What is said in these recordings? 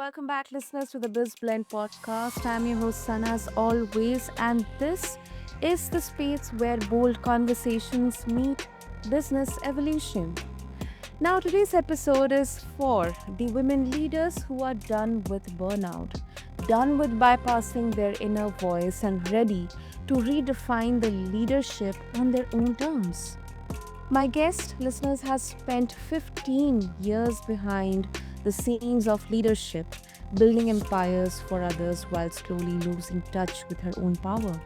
welcome back, listeners, to the BizBlend podcast. I'm your host, Sana, as always, and this is the space where bold conversations meet business evolution. Now, today's episode is for the women leaders who are done with burnout, done with bypassing their inner voice, and ready to redefine the leadership on their own terms. My guest, listeners, has spent 15 years behind the scenes of leadership, building empires for others while slowly losing touch with her own power.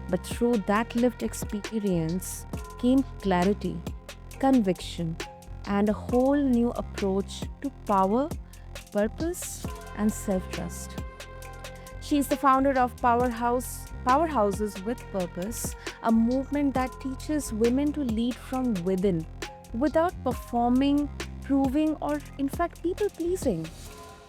But through that lived experience came clarity, conviction, and a whole new approach to power, purpose, and self trust. She is the founder of Powerhouses with Purpose, a movement that teaches women to lead from within without performing, proving, or in fact, people pleasing.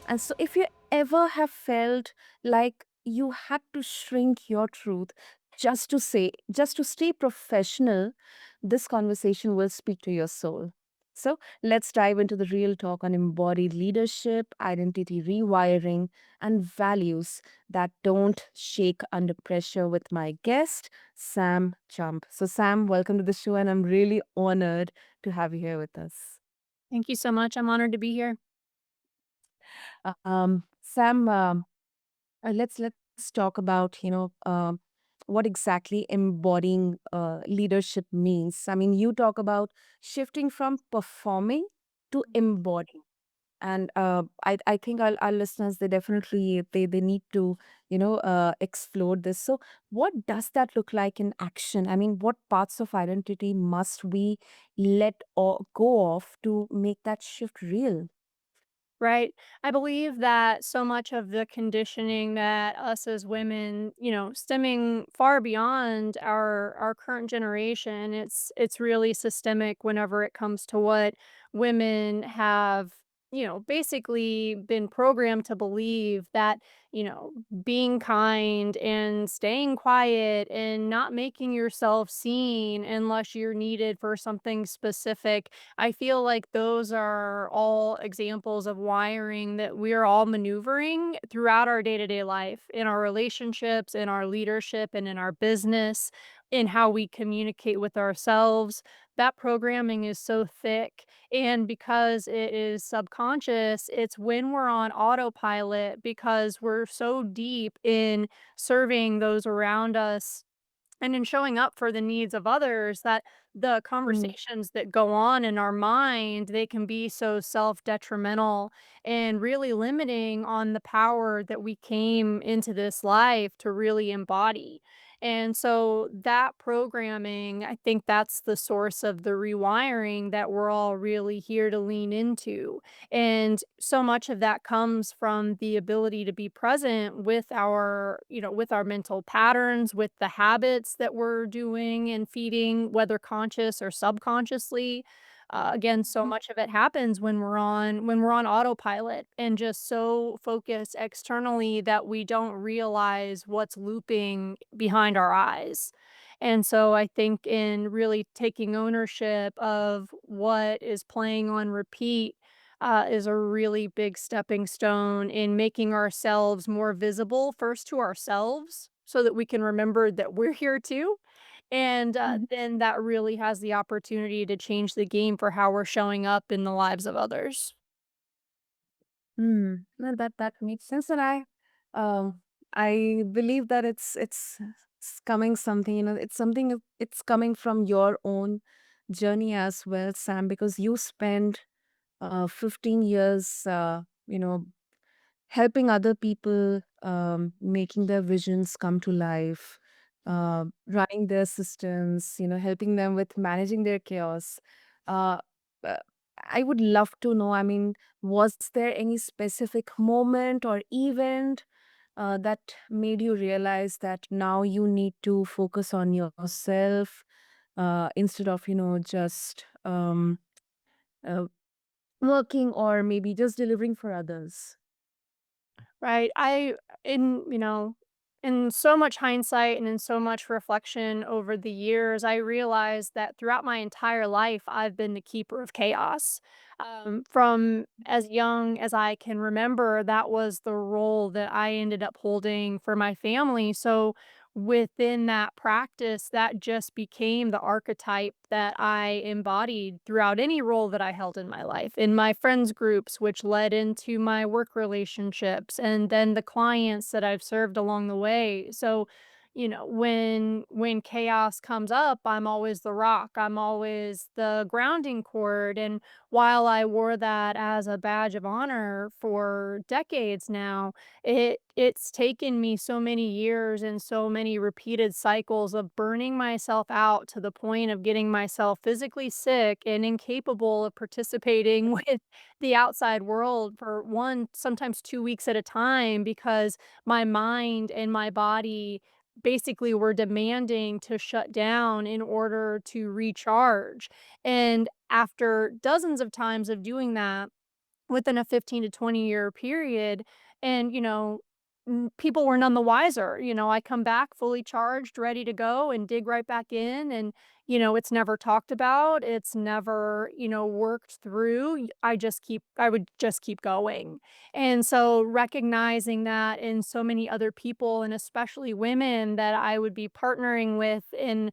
And so, if you ever have felt like you had to shrink your truth just to stay professional, this conversation will speak to your soul. So, let's dive into the real talk on embodied leadership, identity rewiring, and values that don't shake under pressure with my guest, Sam Chump. So, Sam, welcome to the show, and I'm really honored to have you here with us. Thank you so much. I'm honored to be here. Sam, let's talk about what exactly embodying leadership means. I mean, you talk about shifting from performing to embodying, and I think our listeners, they definitely they need to explore this. So, what does that look like in action? I mean, what parts of identity must we let go of to make that shift real? Right. I believe that so much of the conditioning that us as women, stemming far beyond our current generation, it's really systemic whenever it comes to what women have, basically been programmed to believe that, being kind and staying quiet and not making yourself seen unless you're needed for something specific. I feel like those are all examples of wiring that we're all maneuvering throughout our day-to-day life, in our relationships, in our leadership, and in our business, in how we communicate with ourselves. That programming is so thick, and because it is subconscious, it's when we're on autopilot because we're so deep in serving those around us and in showing up for the needs of others that the Mm, conversations that go on in our mind, they can be so self-detrimental and really limiting on the power that we came into this life to really embody. And so that programming, I think that's the source of the rewiring that we're all really here to lean into. And so much of that comes from the ability to be present with with our mental patterns, with the habits that we're doing and feeding, whether conscious or subconsciously. Again, so mm, much of it happens when we're on autopilot and just so focused externally that we don't realize what's looping behind our eyes. And so I think in really taking ownership of what is playing on repeat is a really big stepping stone in making ourselves more visible, first to ourselves, so that we can remember that we're here too. And mm. then that really has the opportunity to change the game for how we're showing up in the lives of others. No, that makes sense, and I believe that it's coming something. It's something. It's coming from your own journey as well, Sam, because you spent 15 years, helping other people, making their visions come to life, running their systems, helping them with managing their chaos. Uh, uh, I would love to know, I mean, was there any specific moment or event that made you realize that now you need to focus on yourself instead of, just uh, working or maybe just delivering for others? Right? I in you know In so much hindsight and in so much reflection over the years, I realized that throughout my entire life, I've been the keeper of chaos. From as young as I can remember, that was the role that I ended up holding for my family. So within that practice, that just became the archetype that I embodied throughout any role that I held in my life, in my friends groups, which led into my work relationships, and then the clients that I've served along the way. So, when chaos comes up, I'm always the rock. I'm always the grounding cord. And while I wore that as a badge of honor for decades now, it's taken me so many years and so many repeated cycles of burning myself out to the point of getting myself physically sick and incapable of participating with the outside world for 1, sometimes 2 weeks at a time because my mind and my body basically were demanding to shut down in order to recharge. And after dozens of times of doing that, within a 15 to 20-year period, and, people were none the wiser. I come back fully charged, ready to go and dig right back in, and, it's never talked about, it's never, worked through. I would just keep going. And so recognizing that in so many other people, and especially women that I would be partnering with in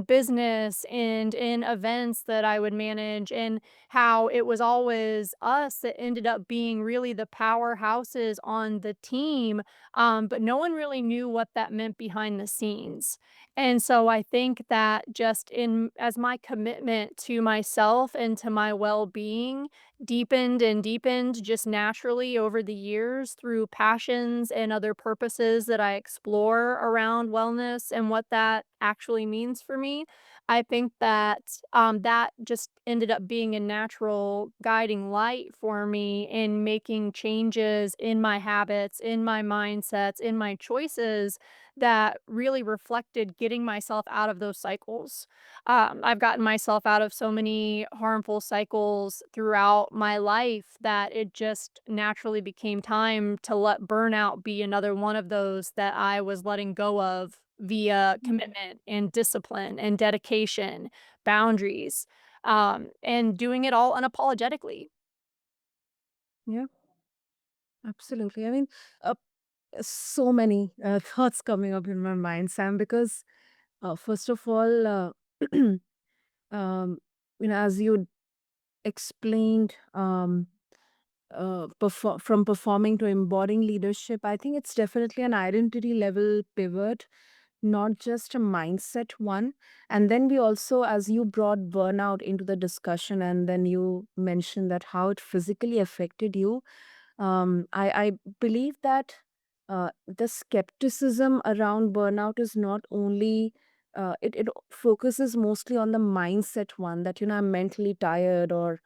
business and in events that I would manage, and how it was always us that ended up being really the powerhouses on the team, but no one really knew what that meant behind the scenes. And so I think that just in as my commitment to myself and to my well-being deepened and deepened just naturally over the years through passions and other purposes that I explore around wellness and what that actually means for me, I think that, that just ended up being a natural guiding light for me in making changes in my habits, in my mindsets, in my choices that really reflected getting myself out of those cycles. I've gotten myself out of so many harmful cycles throughout my life that it just naturally became time to let burnout be another one of those that I was letting go of via commitment and discipline and dedication, boundaries, and doing it all unapologetically. Yeah, absolutely. I mean, so many thoughts coming up in my mind, Sam, because first of all, um, as you explained, from performing to embodying leadership, I think it's definitely an identity level pivot, not just a mindset one. And then we also, as you brought burnout into the discussion, and then you mentioned that how it physically affected you. I believe that the skepticism around burnout is not only it focuses mostly on the mindset one, that I'm mentally tired, or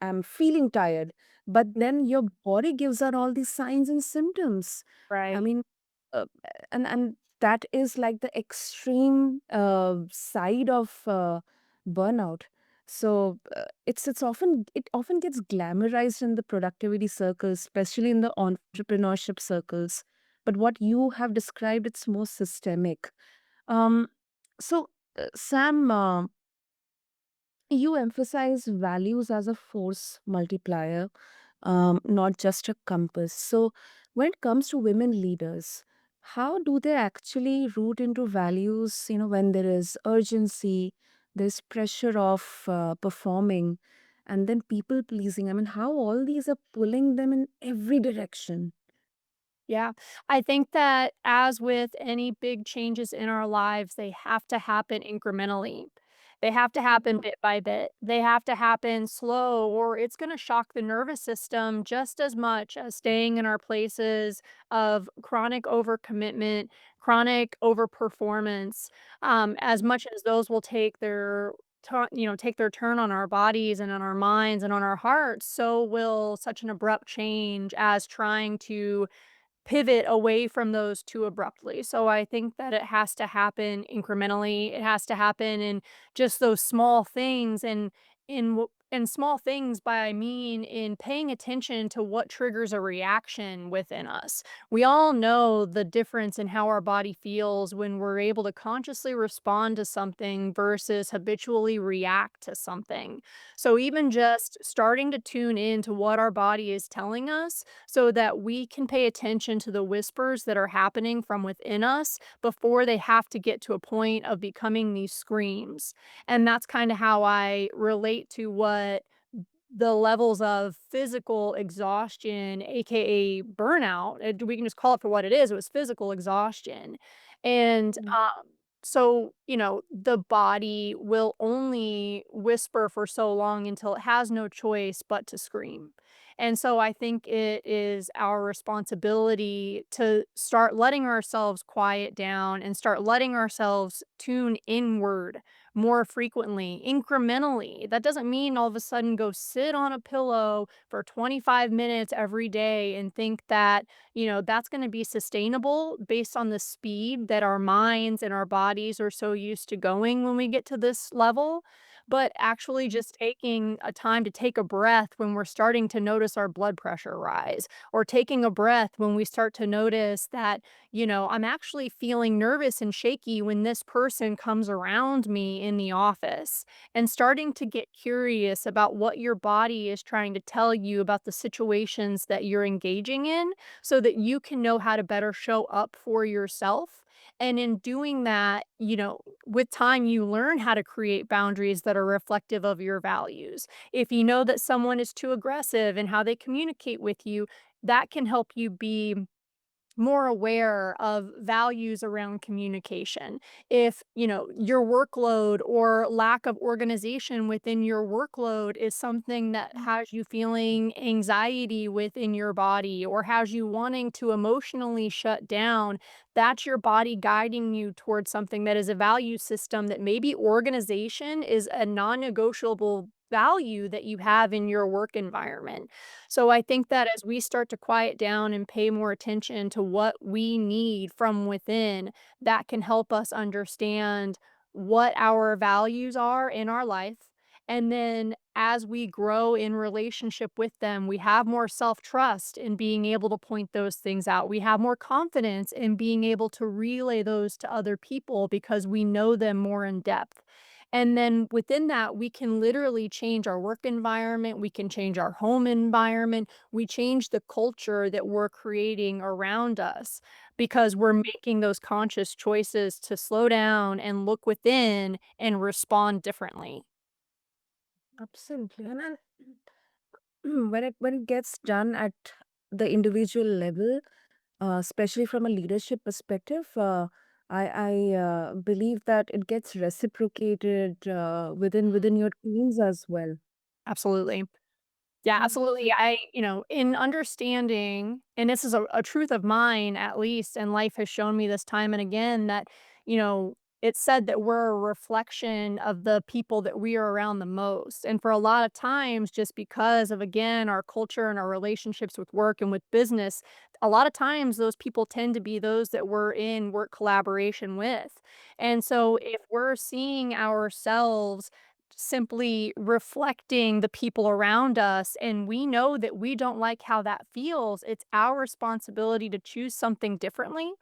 I'm feeling tired, but then your body gives out all these signs and symptoms. I Right. mean, uh, and that is like the extreme side of burnout. So it often gets glamorized in the productivity circles, especially in the entrepreneurship circles. But what you have described, it's more systemic. Um, Sam, you emphasize values as a force multiplier, not just a compass. So, when it comes to women leaders, how do they actually root into values? When there is urgency, there's pressure of performing, and then people pleasing. I mean, how all these are pulling them in every direction. Yeah. I think that as with any big changes in our lives, they have to happen incrementally. They have to happen bit by bit. They have to happen slow, or it's going to shock the nervous system just as much as staying in our places of chronic overcommitment, chronic overperformance. As much as those will take their turn on our bodies and on our minds and on our hearts, so will such an abrupt change as trying to pivot away from those too abruptly. So I think that it has to happen incrementally. It has to happen in just those small things, and in and small things by I mean in paying attention to what triggers a reaction within us. We all know the difference in how our body feels when we're able to consciously respond to something versus habitually react to something. So, even just starting to tune in to what our body is telling us so that we can pay attention to the whispers that are happening from within us before they have to get to a point of becoming these screams. And that's kinda how I relate to what the levels of physical exhaustion, AKA burnout, we can just call it for what it was physical exhaustion. And, Mm. so, the body will only whisper for so long until it has no choice but to scream. And so I think it is our responsibility to start letting ourselves quiet down and start letting ourselves tune inward more frequently, incrementally. That doesn't mean all of a sudden go sit on a pillow for 25 minutes every day and think that, that's going to be sustainable based on the speed that our minds and our bodies are so used to going when we get to this level. But actually, just taking a time to take a breath when we're starting to notice our blood pressure rise, or taking a breath when we start to notice that I'm actually feeling nervous and shaky when this person comes around me in the office, and starting to get curious about what your body is trying to tell you about the situations that you're engaging in so that you can know how to better show up for yourself. And in doing that, with time, you learn how to create boundaries that are reflective of your values. If you know that someone is too aggressive in how they communicate with you, that can help you be more aware of values around communication. If, your workload or lack of organization within your workload is something that has you feeling anxiety within your body or has you wanting to emotionally shut down, that's your body guiding you towards something that is a value system that maybe organization is a non-negotiable value that you have in your work environment. So I think that as we start to quiet down and pay more attention to what we need from within, that can help us understand what our values are in our life. And then as we grow in relationship with them, we have more self trust in being able to point those things out. We have more confidence in being able to relay those to other people because we know them more in depth. And then within that, we can literally change our work environment, we can change our home environment, we change the culture that we're creating around us because we're making those conscious choices to slow down and look within and respond differently. Absolutely. And then when it gets done at the individual level, especially from a leadership perspective, I believe that it gets reciprocated within your teams as well. Absolutely. Yeah, Mm. absolutely. In understanding, and this is a truth of mine at least, and life has shown me this time and again that, it's said that we're a reflection of the people that we are around the most. And for a lot of times, just because of, again, our culture and our relationships with work and with business, a lot of times those people tend to be those that we're in work collaboration with. And so if we're seeing ourselves simply reflecting the people around us and we know that we don't like how that feels, it's our responsibility to choose something differently.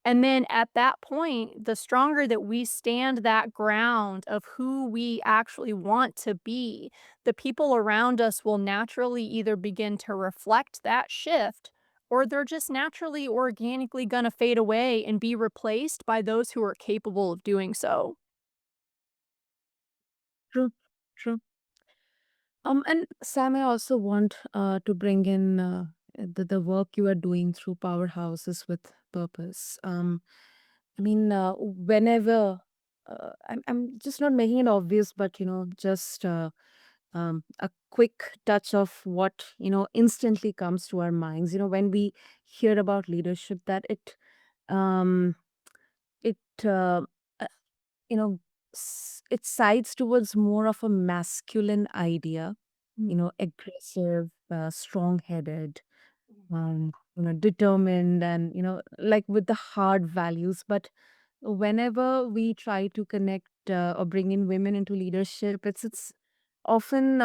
And then at that point, the stronger that we stand that ground of who we actually want to be, the people around us will naturally either begin to reflect that shift or they're just naturally organically going to fade away and be replaced by those who are capable of doing so. True, true. And Sam, I also want to bring in the work you are doing through Powerhouses with Purpose. I mean, whenever I'm just not making it obvious, but just a quick touch of what instantly comes to our minds. When we hear about leadership, that um, it uh, you know it sides towards more of a masculine idea, aggressive, strong-headed, determined, and like with the hard values. But whenever we try to connect or bring in women into leadership, it's often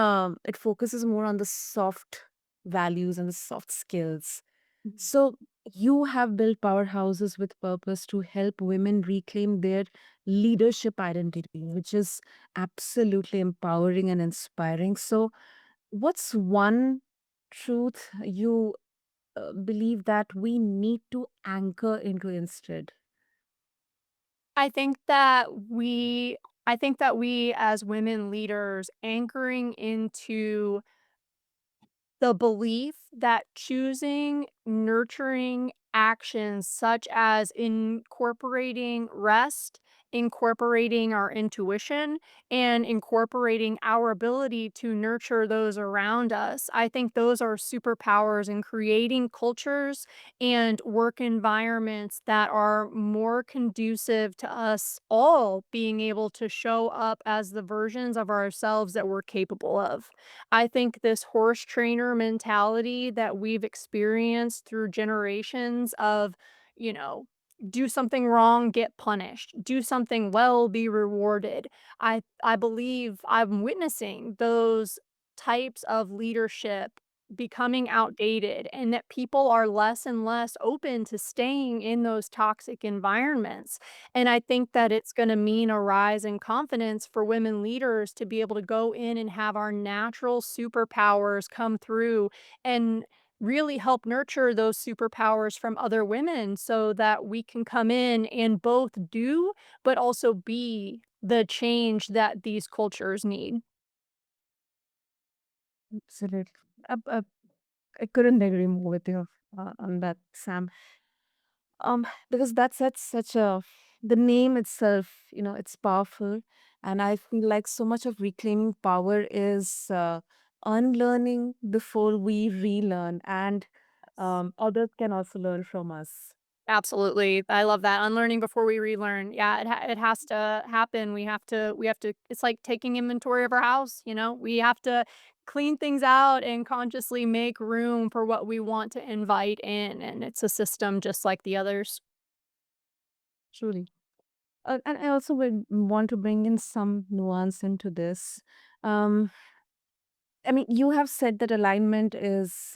it focuses more on the soft values and the soft skills. Mhm. So you have built powerhouses with purpose to help women reclaim their leadership identity, which is absolutely empowering and inspiring. So what's one truth you believe that we need to anchor into instead? I think that we I think that we as women leaders anchoring into the belief that choosing nurturing actions such as incorporating rest, incorporating our intuition, and incorporating our ability to nurture those around us. I think those are superpowers in creating cultures and work environments that are more conducive to us all being able to show up as the versions of ourselves that we're capable of. I think this horse trainer mentality that we've experienced through generations of, you know, do something wrong, get punished. Do something well, be rewarded. I believe I'm witnessing those types of leadership becoming outdated and that people are less and less open to staying in those toxic environments. And I think that it's gonna mean a rise in confidence for women leaders to be able to go in and have our natural superpowers come through and really help nurture those superpowers from other women so that we can come in and both do, but also be the change that these cultures need. Absolutely. I couldn't agree more with you on that, Sam. Because that's such a the name itself, it's powerful, and I feel like so much of reclaiming power is unlearning before we relearn, and others can also learn from us. Absolutely. I love that. Unlearning before we relearn. Yeah, it has to happen. We have to it's like taking inventory of our house, you know? We have to clean things out and consciously make room for what we want to invite in, and it's a system just like the others. Truly. And I also would want to bring in some nuance into this. Um, I mean, you have said that alignment is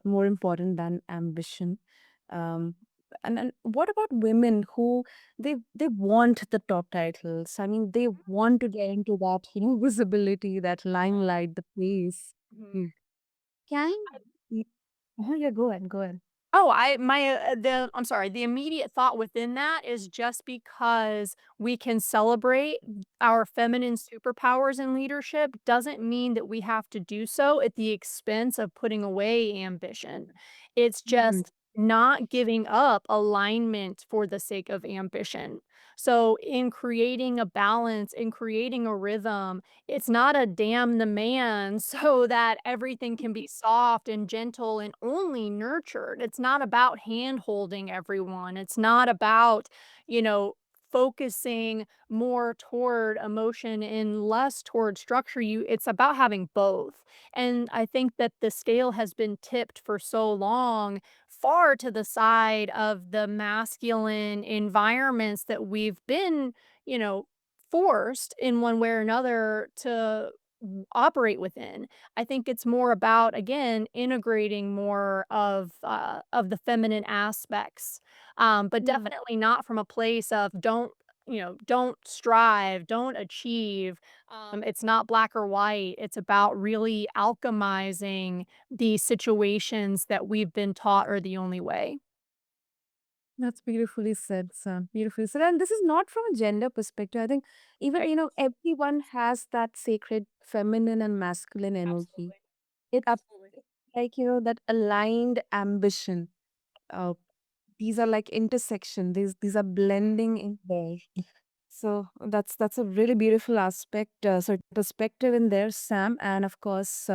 more important than ambition. Um, and what about women who they want the top titles? I mean, they want to get into that visibility, that limelight, the place. Mhm. Mm. Can y- oh yeah, go ahead, go ahead. Oh, I my, the I'm sorry, the immediate thought within that is just because we can celebrate our feminine superpowers in leadership doesn't mean that we have to do so at the expense of putting away ambition. It's Mhm. just not giving up alignment for the sake of ambition. So, in creating a balance, in creating a rhythm, it's not a damn the man so that everything can be soft and gentle and only nurtured. It's not about hand holding everyone. It's not about, you know, focusing more toward emotion and less toward structure. It's about having both. And I think that the scale has been tipped for so long far to the side of the masculine environments that we've been, you know, forced in one way or another to operate within. I think it's more about, again, integrating more of the feminine aspects, but definitely not from a place of don't strive, don't achieve. It's not black or white. It's about really alchemizing the situations that we've been taught are the only way. That's beautifully said, son. Beautifully said. And this is not from a gender perspective. I think even, Right. everyone has that sacred feminine and masculine energy. Absolutely. It up Absolutely. like, that aligned ambition. Uh, these are like intersection. These are blending in there. So that's a really beautiful aspect, perspective in there, Sam. And of course,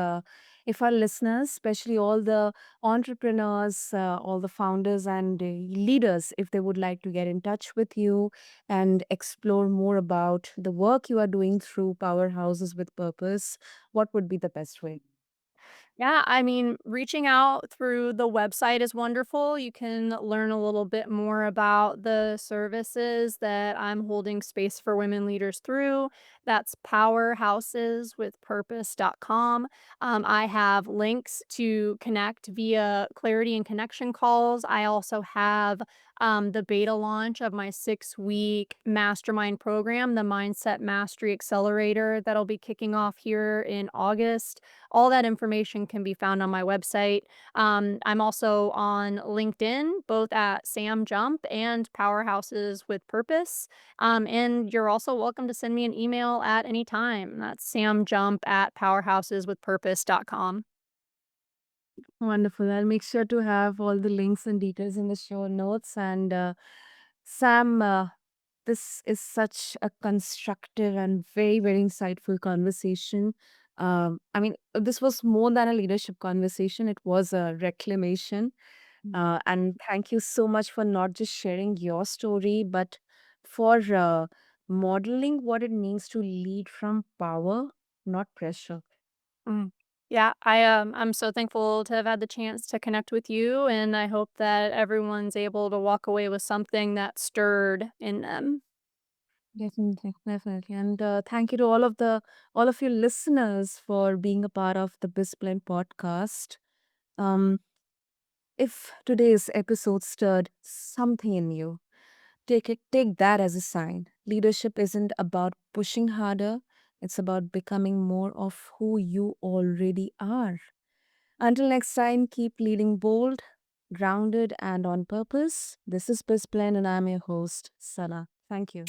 if our listeners, especially all the entrepreneurs, all the founders and leaders, if they would like to get in touch with you and explore more about the work you are doing through Powerhouses with Purpose, what would be the best way? Yeah, I mean, reaching out through the website is wonderful. You can learn a little bit more about the services that I'm holding space for women leaders through. That's powerhouseswithpurpose.com. I have links to connect via clarity and connection calls. I also have the beta launch of my 6-week mastermind program, the Mindset Mastery Accelerator, that'll be kicking off here in August. All that information can be found on my website. I'm also on LinkedIn, both at Sam Jump and Powerhouses with Purpose. And you're also welcome to send me an email at any time. That's samjump at powerhouseswithpurpose.com. Wonderful. I'll make sure to have all the links and details in the show notes. And Sam, this is such a constructive and very, very insightful conversation. I mean, this was more than a leadership conversation, it was a reclamation. And thank you so much for not just sharing your story, but for modeling what it means to lead from power, not pressure. Mm. Yeah, I'm so thankful to have had the chance to connect with you, and I hope that everyone's able to walk away with something that stirred in them. Definitely, definitely. And thank you to all of you listeners for being a part of the BizBlend podcast. Um, if today's episode stirred something in you, take that as a sign. Leadership isn't about pushing harder, it's about becoming more of who you already are. Until next time, keep leading bold, grounded, and on purpose. This is BizBlend, and I'm your host, Sana. Thank you.